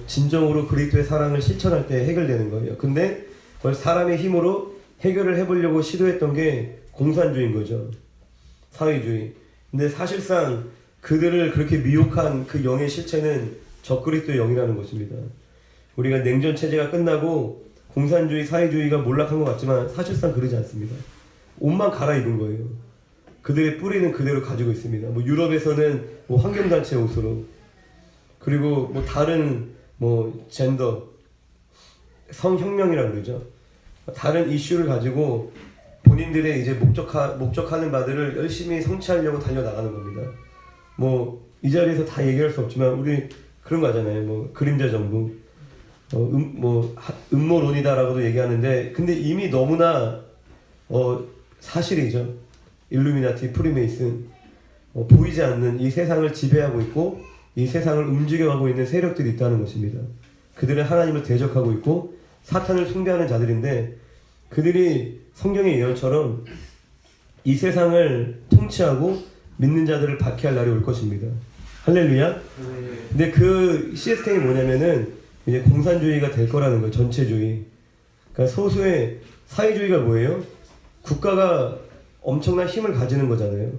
진정으로 그리스도의 사랑을 실천할 때 해결되는 거예요. 근데 그걸 사람의 힘으로 해결을 해보려고 시도했던 게 공산주의인 거죠. 사회주의. 근데 사실상 그들을 그렇게 미혹한 그 영의 실체는 적그리스도의 영이라는 것입니다. 우리가 냉전 체제가 끝나고 공산주의, 사회주의가 몰락한 것 같지만 사실상 그러지 않습니다. 옷만 갈아입은 거예요. 그들의 뿌리는 그대로 가지고 있습니다. 유럽에서는 환경단체 옷으로, 그리고 다른 젠더, 성혁명이라고 그러죠. 다른 이슈를 가지고 본인들의 이제 목적하는 바들을 열심히 성취하려고 달려나가는 겁니다. 이 자리에서 다 얘기할 수 없지만 우리 그런 거 하잖아요. 그림자 정부, 음모론이다라고도 얘기하는데, 근데 이미 너무나 사실이죠. 일루미나티, 프리메이슨, 보이지 않는 이 세상을 지배하고 있고 이 세상을 움직여가고 있는 세력들이 있다는 것입니다. 그들은 하나님을 대적하고 있고 사탄을 숭배하는 자들인데, 그들이 성경의 예언처럼 이 세상을 통치하고 믿는 자들을 박해할 날이 올 것입니다. 할렐루야. 근데 그 시스템이 뭐냐면은 이제 공산주의가 될 거라는 거예요. 전체주의. 그러니까 소수의 사회주의가 뭐예요? 국가가 엄청난 힘을 가지는 거잖아요.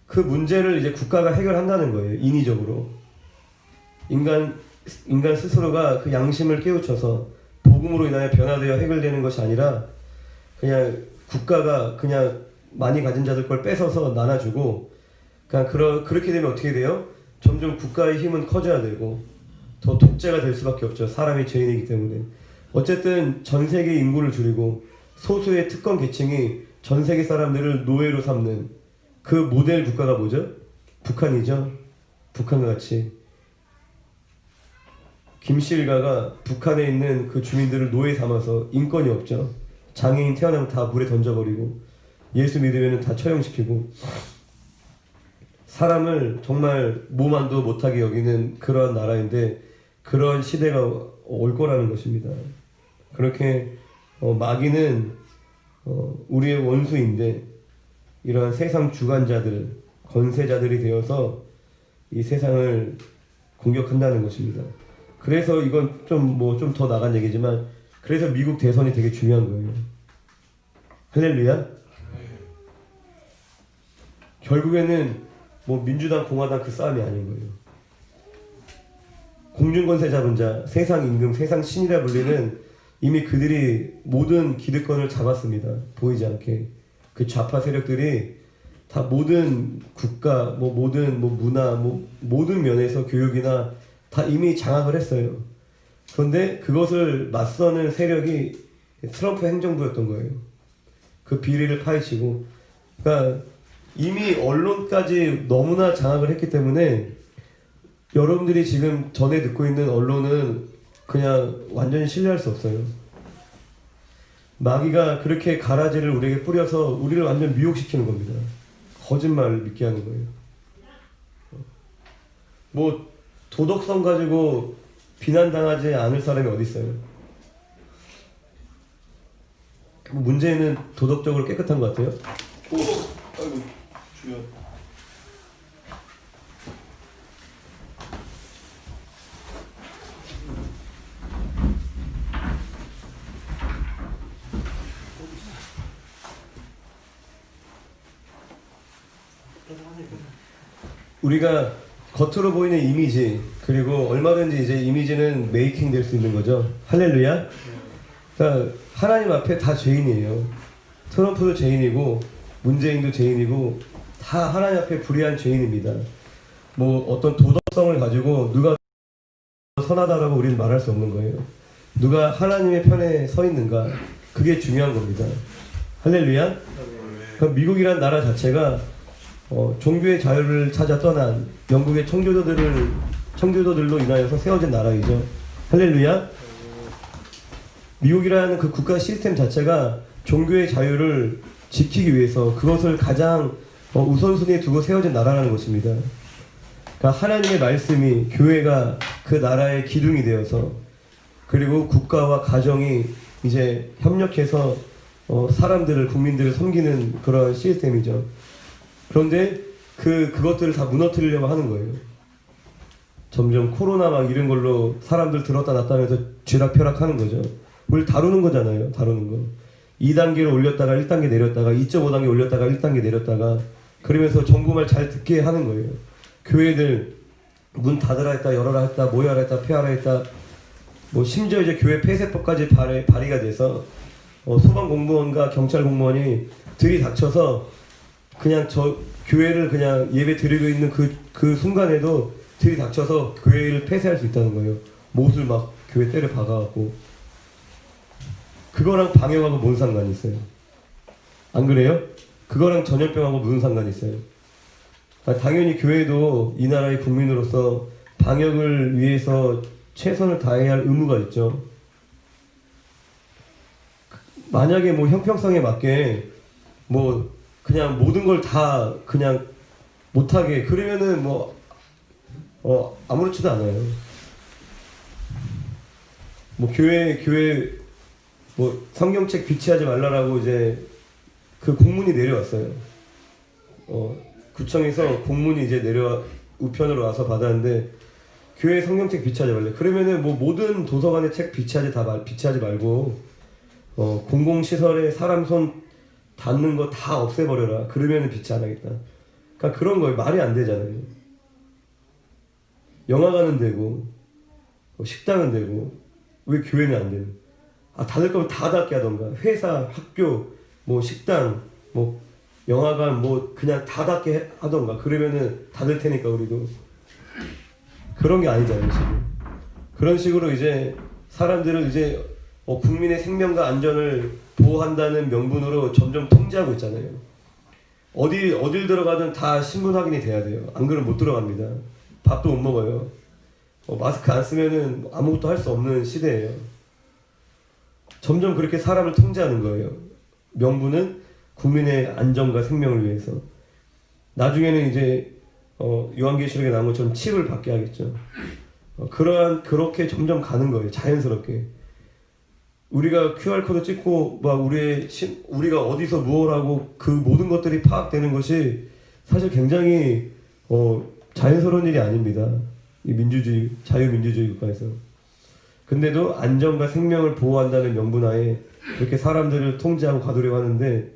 그 문제를 이제 국가가 해결한다는 거예요. 인위적으로. 인간 스스로가 그 양심을 깨우쳐서 복음으로 인하여 변화되어 해결되는 것이 아니라 그냥 국가가 그냥 많이 가진 자들 걸 뺏어서 나눠주고, 그렇게 되면 어떻게 돼요? 점점 국가의 힘은 커져야 되고 더 독재가 될 수밖에 없죠. 사람이 죄인이기 때문에. 어쨌든 전 세계 인구를 줄이고 소수의 특권 계층이 전 세계 사람들을 노예로 삼는 그 모델 국가가 뭐죠? 북한이죠. 북한과 같이 김씨 일가가 북한에 있는 그 주민들을 노예 삼아서 인권이 없죠. 장애인 태어나면 다 물에 던져버리고 예수 믿으면 다 처형시키고 사람을 정말 몸만도 못하게 여기는 그러한 나라인데, 그런 시대가 올 거라는 것입니다. 그렇게 마귀는 우리의 원수인데 이러한 세상 주관자들, 권세자들이 되어서 이 세상을 공격한다는 것입니다. 그래서 이건 좀 더 나간 얘기지만, 그래서 미국 대선이 되게 중요한 거예요. 할렐루야. 결국에는 민주당, 공화당 그 싸움이 아닌 거예요. 공중권세 잡은 자, 세상 임금, 세상 신이라 불리는 이미 그들이 모든 기득권을 잡았습니다. 보이지 않게. 그 좌파 세력들이 다 모든 국가, 모든 문화, 모든 면에서 교육이나 다 이미 장악을 했어요. 그런데 그것을 맞서는 세력이 트럼프 행정부였던 거예요. 그 비리를 파헤치고. 그러니까 이미 언론까지 너무나 장악을 했기 때문에 여러분들이 지금 전에 듣고 있는 언론은 그냥 완전히 신뢰할 수 없어요. 마귀가 그렇게 가라지를 우리에게 뿌려서 우리를 완전 미혹시키는 겁니다. 거짓말을 믿게 하는 거예요. 도덕성 가지고 비난당하지 않을 사람이 어디 있어요? 문제는 도덕적으로 깨끗한 것 같아요. 아이고, 주여. 우리가 겉으로 보이는 이미지, 그리고 얼마든지 이제 이미지는 메이킹 될 수 있는 거죠. 할렐루야. 그러니까 하나님 앞에 다 죄인이에요. 트럼프도 죄인이고 문재인도 죄인이고 다 하나님 앞에 불의한 죄인입니다. 뭐 어떤 도덕성을 가지고 누가 선하다라고 우리는 말할 수 없는 거예요. 누가 하나님의 편에 서 있는가, 그게 중요한 겁니다. 할렐루야. 그러니까 미국이란 나라 자체가 종교의 자유를 찾아 떠난 영국의 청교도들로 인하여서 세워진 나라이죠. 할렐루야. 미국이라는 그 국가 시스템 자체가 종교의 자유를 지키기 위해서 그것을 가장 우선순위에 두고 세워진 나라라는 것입니다. 그러니까 하나님의 말씀이, 교회가 그 나라의 기둥이 되어서, 그리고 국가와 가정이 이제 협력해서 사람들을, 국민들을 섬기는 그런 시스템이죠. 그런데 그것들을 다 무너뜨리려고 하는 거예요. 점점 코로나 막 이런 걸로 사람들 들었다 놨다 하면서 쥐락펴락 하는 거죠. 우리 다루는 거잖아요. 다루는 거. 2단계로 올렸다가 1단계 내렸다가 2.5단계 올렸다가 1단계 내렸다가, 그러면서 정부 말 잘 듣게 하는 거예요. 교회들 문 닫으라 했다, 열어라 했다, 모여라 했다, 폐하라 했다, 뭐 심지어 이제 교회 폐쇄법까지 발의가 돼서 소방 공무원과 경찰 공무원이 들이닥쳐서 그냥 저 교회를 그냥 예배 드리고 있는 그 순간에도 들이닥쳐서 교회를 폐쇄할 수 있다는 거예요. 못을 막 교회 때려 박아갖고. 그거랑 방역하고 뭔 상관이 있어요? 안 그래요? 그거랑 전염병하고 무슨 상관이 있어요? 당연히 교회도 이 나라의 국민으로서 방역을 위해서 최선을 다해야 할 의무가 있죠. 만약에 뭐 형평성에 맞게 뭐 그냥 모든 걸 다 그냥 못하게, 그러면은 뭐 아무렇지도 않아요. 뭐 교회 뭐 성경책 비치하지 말라라고 이제 그 공문이 내려왔어요. 구청에서 공문이 이제 우편으로 와서 받았는데, 교회 성경책 비치하지 말래. 그러면은 뭐 모든 도서관의 책 비치하지 말고 공공시설에 사람 손 닿는 거 다 없애버려라. 그러면은 비치 안 하겠다. 그러니까 그런 거예요. 말이 안 되잖아요. 영화관은 되고 식당은 되고 왜 교회는 안 되는? 닫을 거면 다 닫게 하던가. 회사, 학교, 뭐 식당, 뭐 영화관, 뭐 그냥 다 닫게 하던가. 그러면은 닫을 테니까 우리도. 그런 게 아니잖아요, 지금. 그런 식으로 이제 사람들을 이제 국민의 생명과 안전을 보호한다는 명분으로 점점 통제하고 있잖아요. 어딜 들어가든 다 신분 확인이 돼야 돼요. 안 그러면 못 들어갑니다. 밥도 못 먹어요. 마스크 안 쓰면은 아무것도 할 수 없는 시대예요. 점점 그렇게 사람을 통제하는 거예요. 명분은 국민의 안전과 생명을 위해서. 나중에는 이제 요한계시록에 나온 것처럼 칩을 받게 하겠죠. 그렇게 점점 가는 거예요. 자연스럽게. 우리가 QR코드 찍고 막 우리가 어디서 무엇을 하고 그 모든 것들이 파악되는 것이 사실 굉장히 자연스러운 일이 아닙니다. 이 민주주의, 자유민주주의 국가에서. 근데도 안전과 생명을 보호한다는 명분하에 그렇게 사람들을 통제하고 가두려고 하는데,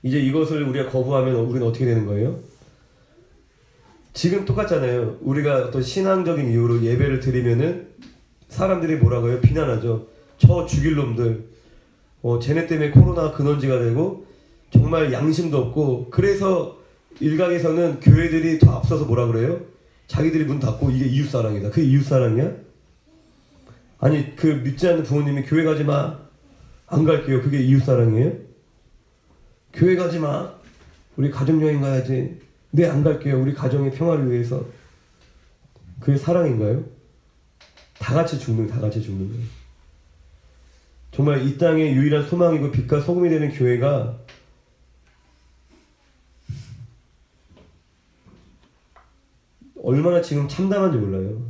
이제 이것을 우리가 거부하면 우리는 어떻게 되는 거예요? 지금 똑같잖아요. 우리가 어떤 신앙적인 이유로 예배를 드리면은 사람들이 뭐라고 해요? 비난하죠. 저 죽일 놈들. 쟤네 때문에 코로나 근원지가 되고 정말 양심도 없고. 그래서 일각에서는 교회들이 더 앞서서 뭐라 그래요? 자기들이 문 닫고 이게 이웃사랑이다. 그게 이웃사랑이야? 아니 그 믿지 않는 부모님이 교회 가지 마. 안 갈게요. 그게 이웃사랑이에요? 교회 가지 마. 우리 가족여행 가야지. 네, 안 갈게요. 우리 가정의 평화를 위해서. 그게 사랑인가요? 다 같이 죽는 거예요. 정말 이 땅의 유일한 소망이고 빛과 소금이 되는 교회가 얼마나 지금 참담한지 몰라요.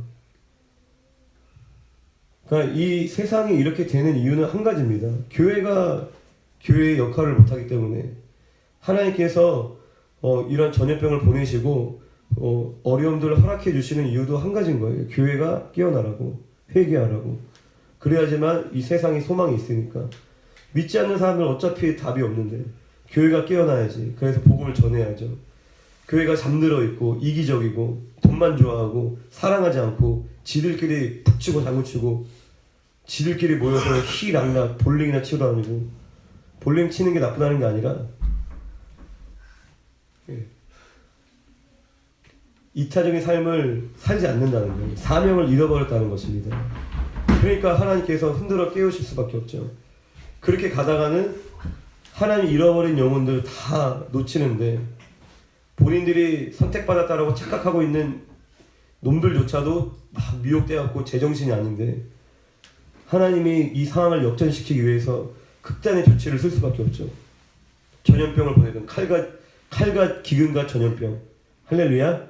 그러니까 이 세상이 이렇게 되는 이유는 한 가지입니다. 교회가 교회의 역할을 못하기 때문에. 하나님께서 이런 전염병을 보내시고 어려움들을 허락해 주시는 이유도 한 가지인 거예요. 교회가 깨어나라고, 회개하라고. 그래야지만 이 세상에 소망이 있으니까. 믿지 않는 사람들은 어차피 답이 없는데, 교회가 깨어나야지. 그래서 복음을 전해야죠. 교회가 잠들어 있고 이기적이고 돈만 좋아하고 사랑하지 않고 지들끼리 북치고 장구치고 지들끼리 모여서 희랑락 볼링이나 치러 다니고, 볼링 치는 게 나쁘다는 게 아니라 이타적인 삶을 살지 않는다는 거예요. 사명을 잃어버렸다는 것입니다. 그러니까 하나님께서 흔들어 깨우실 수밖에 없죠. 그렇게 가다가는 하나님이 잃어버린 영혼들 다 놓치는데, 본인들이 선택받았다라고 착각하고 있는 놈들조차도 막 미혹되었고 제정신이 아닌데, 하나님이 이 상황을 역전시키기 위해서 극단의 조치를 쓸 수밖에 없죠. 전염병을 보내든 칼과 기근과 전염병. 할렐루야.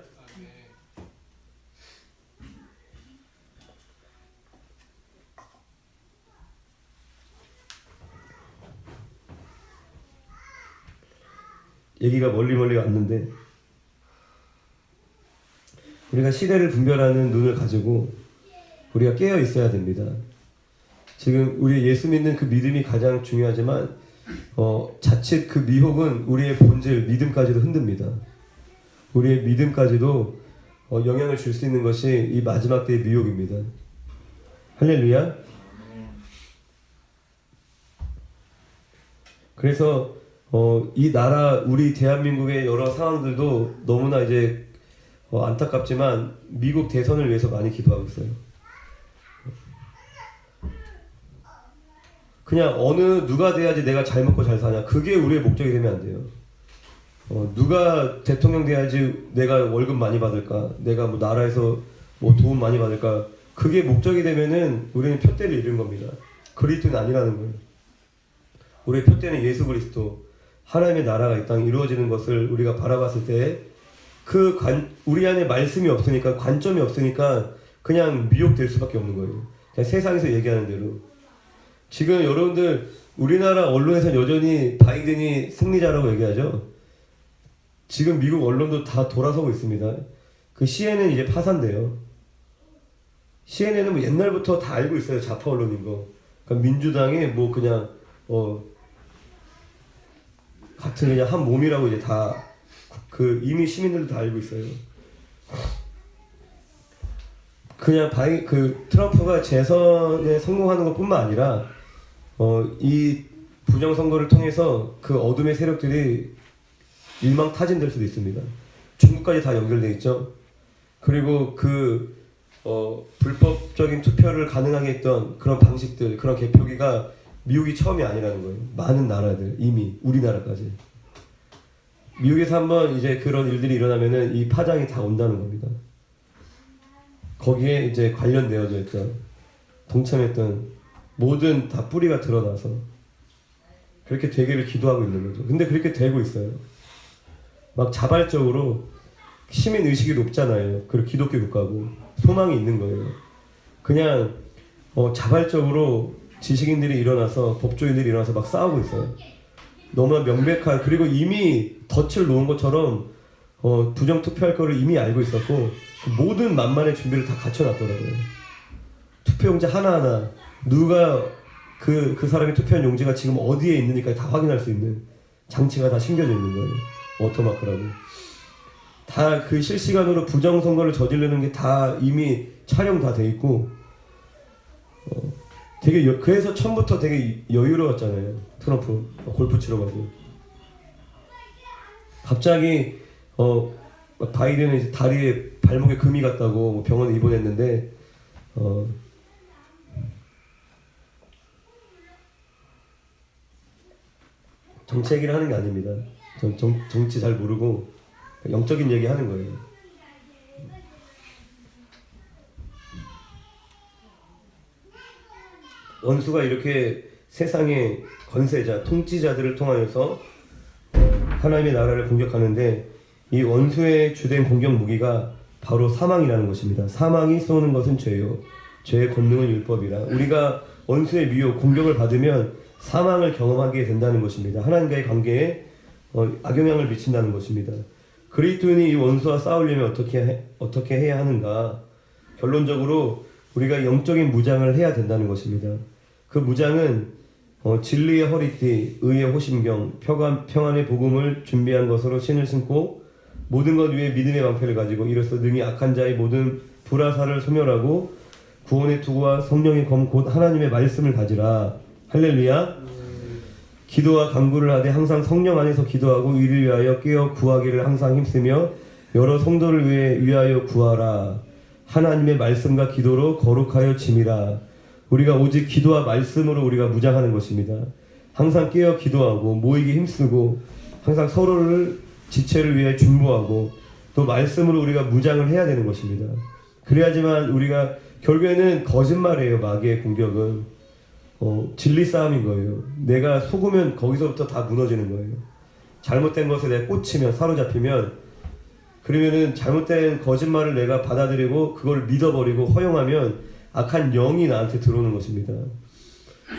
얘기가 멀리 왔는데, 우리가 시대를 분별하는 눈을 가지고 우리가 깨어 있어야 됩니다. 지금 우리 예수 믿는 그 믿음이 가장 중요하지만 자칫 그 미혹은 우리의 본질 믿음까지도 흔듭니다. 우리의 믿음까지도 영향을 줄 수 있는 것이 이 마지막 때의 미혹입니다. 할렐루야. 그래서 이 나라, 우리 대한민국의 여러 상황들도 너무나 이제 안타깝지만 미국 대선을 위해서 많이 기도하고 있어요. 그냥 누가 돼야지 내가 잘 먹고 잘 사냐, 그게 우리의 목적이 되면 안 돼요. 누가 대통령 돼야지 내가 월급 많이 받을까, 내가 뭐 나라에서 뭐 도움 많이 받을까, 그게 목적이 되면은 우리는 표대를 잃은 겁니다. 그리스도는 아니라는 거예요. 우리의 표대는 예수 그리스도, 하나님의 나라가 이 땅에 이루어지는 것을 우리가 바라봤을 때 우리 안에 말씀이 없으니까, 관점이 없으니까 그냥 미혹될 수밖에 없는 거예요. 그냥 세상에서 얘기하는 대로. 지금 여러분들 우리나라 언론에서 여전히 바이든이 승리자라고 얘기하죠. 지금 미국 언론도 다 돌아서고 있습니다. 그 CNN 이제 파산돼요. CNN은 뭐 옛날부터 다 알고 있어요. 좌파 언론인 거. 그러니까 민주당의 뭐 그냥 같은 그냥 한 몸이라고 이제 다 이미 시민들도 다 알고 있어요. 그냥 트럼프가 재선에 성공하는 것뿐만 아니라 이 부정선거를 통해서 그 어둠의 세력들이 일망타진될 수도 있습니다. 중국까지 다 연결돼 있죠. 그리고 불법적인 투표를 가능하게 했던 그런 방식들, 그런 개표기가 미국이 처음이 아니라는 거예요. 많은 나라들, 이미 우리나라까지. 미국에서 한번 이제 그런 일들이 일어나면은 이 파장이 다 온다는 겁니다. 거기에 이제 관련되어져 있던, 동참했던 모든 다 뿌리가 드러나서 그렇게 되기를 기도하고 있는 거죠. 근데 그렇게 되고 있어요. 막 자발적으로 시민 의식이 높잖아요. 그리고 기독교 국가고 소망이 있는 거예요. 그냥 자발적으로 지식인들이 일어나서, 법조인들이 일어나서 막 싸우고 있어요. 너무나 명백한, 그리고 이미 덫을 놓은 것처럼 부정 투표할 거를 이미 알고 있었고, 그 모든 만반의 준비를 다 갖춰놨더라고요. 투표용지 하나하나, 누가 그 사람이 투표한 용지가 지금 어디에 있는지까지 다 확인할 수 있는 장치가 다 심겨져 있는 거예요. 워터마크라고. 다 그 실시간으로 부정선거를 저지르는 게 다 이미 촬영 다 돼 있고, 그래서 처음부터 되게 여유로웠잖아요. 트럼프 골프 치러 가고. 갑자기 바이든은 이제 다리에 발목에 금이 갔다고 뭐 병원에 입원했는데 정치 얘기를 하는 게 아닙니다. 정치 잘 모르고 영적인 얘기 하는 거예요. 원수가 이렇게 세상의 권세자, 통치자들을 통하여서 하나님의 나라를 공격하는데, 이 원수의 주된 공격 무기가 바로 사망이라는 것입니다. 사망이 쏘는 것은 죄요, 죄의 권능은 율법이라. 우리가 원수의 미혹, 공격을 받으면 사망을 경험하게 된다는 것입니다. 하나님과의 관계에 악영향을 미친다는 것입니다. 그리스도인이 이 원수와 싸우려면 어떻게 해야 하는가? 결론적으로 우리가 영적인 무장을 해야 된다는 것입니다. 그 무장은 진리의 허리띠, 의의 호심경, 평안의 복음을 준비한 것으로 신을 신고 모든 것 위에 믿음의 방패를 가지고 이로써 능히 악한 자의 모든 불화살을 소멸하고 구원의 투구와 성령의 검 곧 하나님의 말씀을 가지라. 할렐루야. 기도와 간구를 하되 항상 성령 안에서 기도하고 이를 위하여 깨어 구하기를 항상 힘쓰며 여러 성도를 위하여 구하라. 하나님의 말씀과 기도로 거룩하여 짐이라. 우리가 오직 기도와 말씀으로 우리가 무장하는 것입니다. 항상 깨어 기도하고 모이기 힘쓰고 항상 서로를 지체를 위해 중보하고 또 말씀으로 우리가 무장을 해야 되는 것입니다. 그래야지만 우리가 결국에는 거짓말이에요. 마귀의 공격은 진리 싸움인 거예요. 내가 속으면 거기서부터 다 무너지는 거예요. 잘못된 것에 내가 꽂히면 사로잡히면 그러면은 잘못된 거짓말을 내가 받아들이고 그걸 믿어버리고 허용하면 악한 영이 나한테 들어오는 것입니다.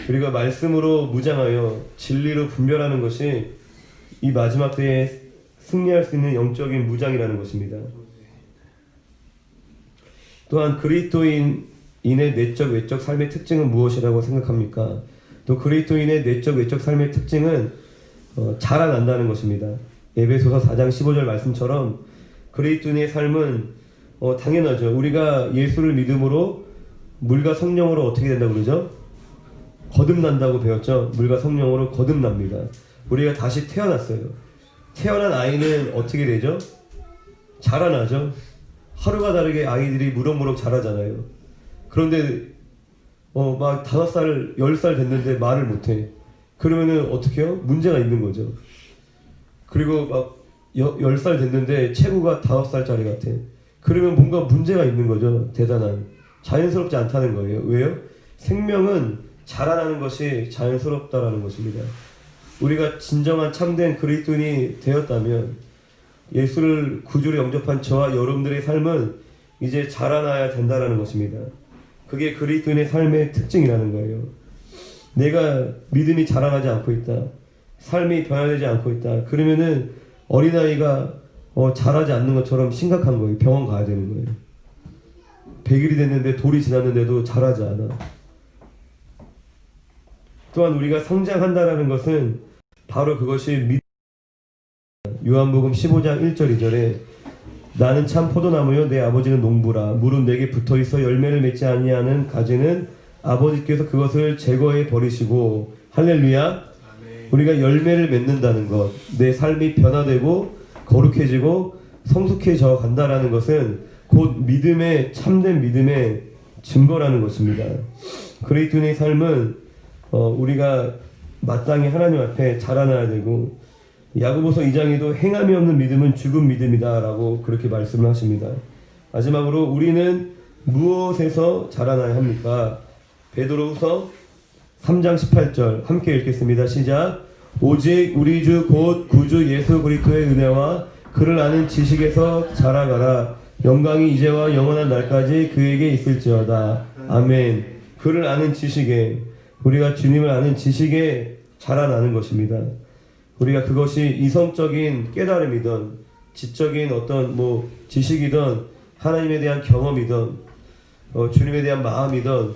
우리가 말씀으로 무장하여 진리로 분별하는 것이 이 마지막 때에 승리할 수 있는 영적인 무장이라는 것입니다. 또한 그리스도인의 내적 외적 삶의 특징은 무엇이라고 생각합니까? 또 그리스도인의 내적 외적 삶의 특징은 자라난다는 것입니다. 에베소서 4장 15절 말씀처럼 그리스도인의 삶은 당연하죠. 우리가 예수를 믿음으로 물과 성령으로 어떻게 된다고 그러죠? 거듭난다고 배웠죠. 물과 성령으로 거듭납니다. 우리가 다시 태어났어요. 태어난 아이는 어떻게 되죠? 자라나죠. 하루가 다르게 아이들이 무럭무럭 자라잖아요. 그런데 막 5살, 10살 됐는데 말을 못해. 그러면은 어떻게 해요? 문제가 있는 거죠. 그리고 막 10살 됐는데 체구가 5살짜리 같아. 그러면 뭔가 문제가 있는 거죠. 대단한. 자연스럽지 않다는 거예요. 왜요? 생명은 자라나는 것이 자연스럽다라는 것입니다. 우리가 진정한 참된 그리스도인이 되었다면 예수를 구주로 영접한 저와 여러분들의 삶은 이제 자라나야 된다라는 것입니다. 그게 그리스도인의 삶의 특징이라는 거예요. 내가 믿음이 자라나지 않고 있다. 삶이 변화되지 않고 있다. 그러면은 어린아이가 자라지 않는 것처럼 심각한 거예요. 병원 가야 되는 거예요. 100일이 됐는데 돌이 지났는데도 자라지 않아. 또한 우리가 성장한다라는 것은 바로 그것이 요한복음 15장 1절 2절에 나는 참 포도나무요 내 아버지는 농부라. 물은 내게 붙어있어 열매를 맺지 아니하는 가지는 아버지께서 그것을 제거해 버리시고. 할렐루야. 아멘. 우리가 열매를 맺는다는 것, 내 삶이 변화되고 거룩해지고 성숙해져 간다라는 것은 곧 믿음의 참된 믿음의 증거라는 것입니다. 그리스도인의 삶은 우리가 마땅히 하나님 앞에 자라나야 되고 야고보서 2장에도 행함이 없는 믿음은 죽은 믿음이다 라고 그렇게 말씀을 하십니다. 마지막으로 우리는 무엇에서 자라나야 합니까? 베드로후서 3장 18절 함께 읽겠습니다. 시작. 오직 우리 주 곧 구주 예수 그리스도의 은혜와 그를 아는 지식에서 자라가라. 영광이 이제와 영원한 날까지 그에게 있을지어다. 아멘. 그를 아는 지식에, 우리가 주님을 아는 지식에 자라나는 것입니다. 우리가 그것이 이성적인 깨달음이든 지적인 어떤 지식이든 하나님에 대한 경험이든 주님에 대한 마음이든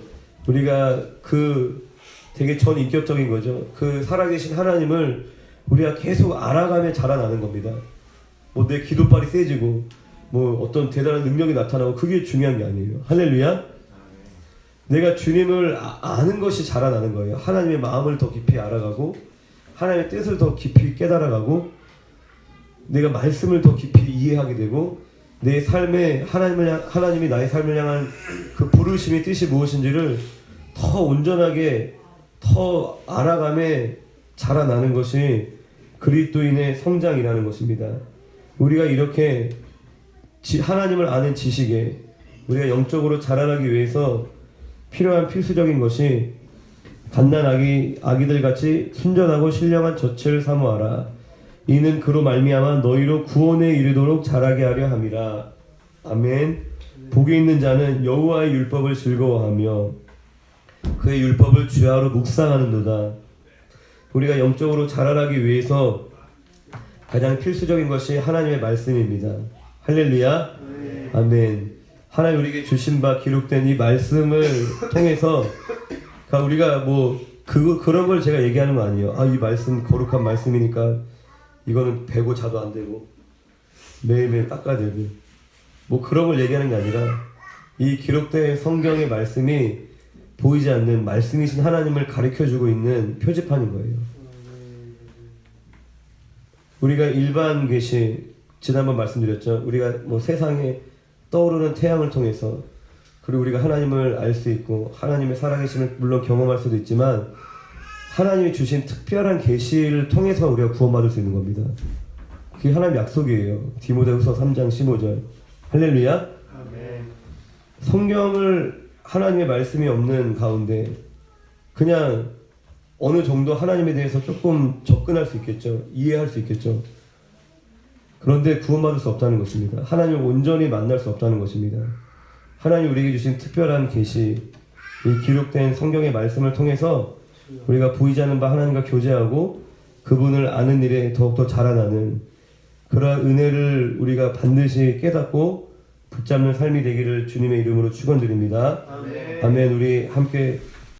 우리가 되게 전인격적인 거죠. 그 살아계신 하나님을 우리가 계속 알아가며 자라나는 겁니다. 내 기도빨이 세지고 어떤 대단한 능력이 나타나고 그게 중요한 게 아니에요. 할렐루야. 내가 주님을 아는 것이 자라나는 거예요. 하나님의 마음을 더 깊이 알아가고 하나님의 뜻을 더 깊이 깨달아가고 내가 말씀을 더 깊이 이해하게 되고 내 삶에 하나님이 나의 삶을 향한 그 부르심의 뜻이 무엇인지를 더 온전하게 더 알아가며 자라나는 것이 그리스도인의 성장이라는 것입니다. 우리가 이렇게 하나님을 아는 지식에 우리가 영적으로 자라나기 위해서 필요한 필수적인 것이 갓난 아기들 같이 순전하고 신령한 젖을 사모하라. 이는 그로 말미암아 너희로 구원에 이르도록 자라게 하려 함이라. 아멘. 복이 있는 자는 여호와의 율법을 즐거워하며 그의 율법을 주야로 묵상하는도다. 우리가 영적으로 자라나기 위해서 가장 필수적인 것이 하나님의 말씀입니다. 할렐루야. 아멘. 하나님 우리에게 주신 바 기록된 이 말씀을 통해서 우리가 그런 걸 제가 얘기하는 거 아니에요. 아, 이 말씀 거룩한 말씀이니까 이거는 배고 자도 안 되고 매일매일 닦아야 되고 뭐 그런 걸 얘기하는 게 아니라 이 기록된 성경의 말씀이 보이지 않는 말씀이신 하나님을 가르쳐주고 있는 표지판인 거예요. 우리가 일반 계시 지난번 말씀드렸죠. 우리가 뭐 세상에 떠오르는 태양을 통해서 그리고 우리가 하나님을 알 수 있고 하나님의 살아계심을 물론 경험할 수도 있지만 하나님이 주신 특별한 계시를 통해서 우리가 구원받을 수 있는 겁니다. 그게 하나님의 약속이에요. 디모데후서 3장 15절. 할렐루야. 아멘. 성경을 하나님의 말씀이 없는 가운데 그냥 어느 정도 하나님에 대해서 조금 접근할 수 있겠죠. 이해할 수 있겠죠. 그런데 구원받을 수 없다는 것입니다. 하나님을 온전히 만날 수 없다는 것입니다. 하나님 우리에게 주신 특별한 계시, 이 기록된 성경의 말씀을 통해서 우리가 보이지 않는 바 하나님과 교제하고 그분을 아는 일에 더욱더 자라나는 그러한 은혜를 우리가 반드시 깨닫고 붙잡는 삶이 되기를 주님의 이름으로 축원드립니다. 아멘. 아멘. 우리 함께